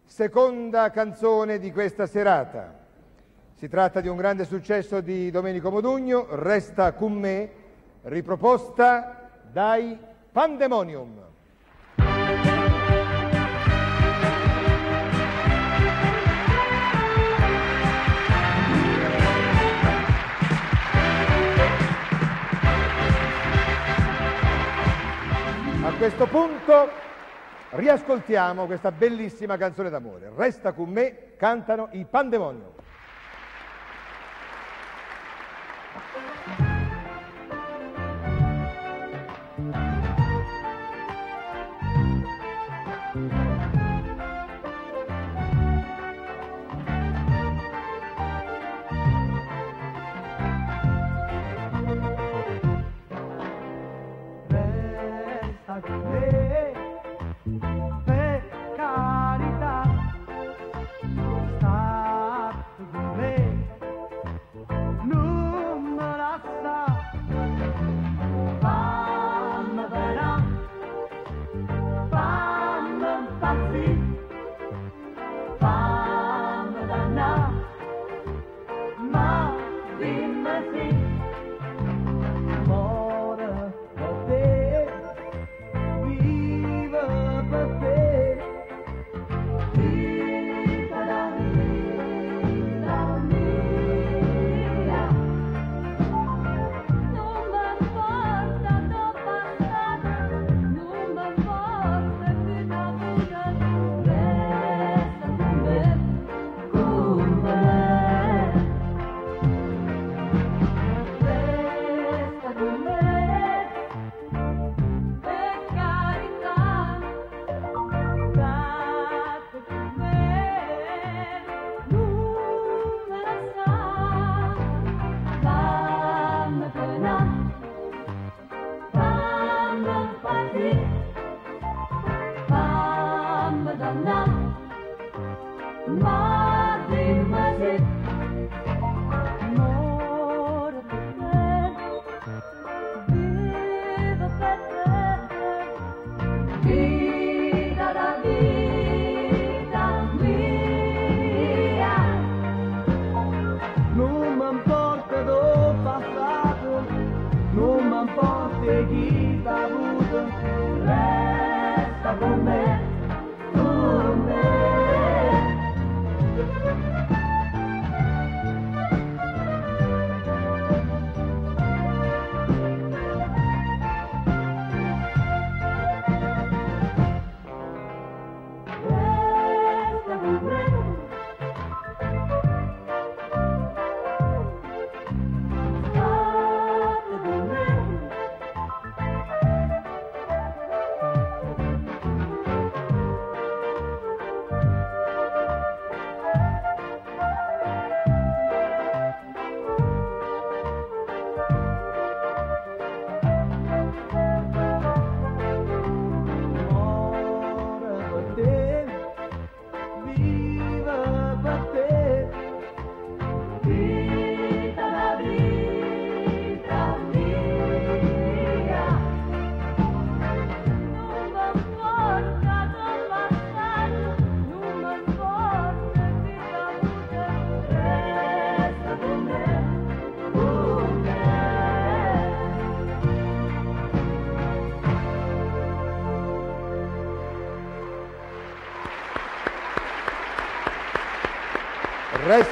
seconda canzone di questa serata. Si tratta di un grande successo di Domenico Modugno, Resta con me, riproposta dai Pandemonium. A questo punto riascoltiamo questa bellissima canzone d'amore. Resta con me, cantano i Pandemonium.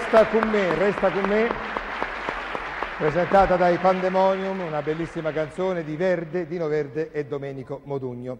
Resta con me, presentata dai Pandemonium, una bellissima canzone di Verde, Dino Verde e Domenico Modugno.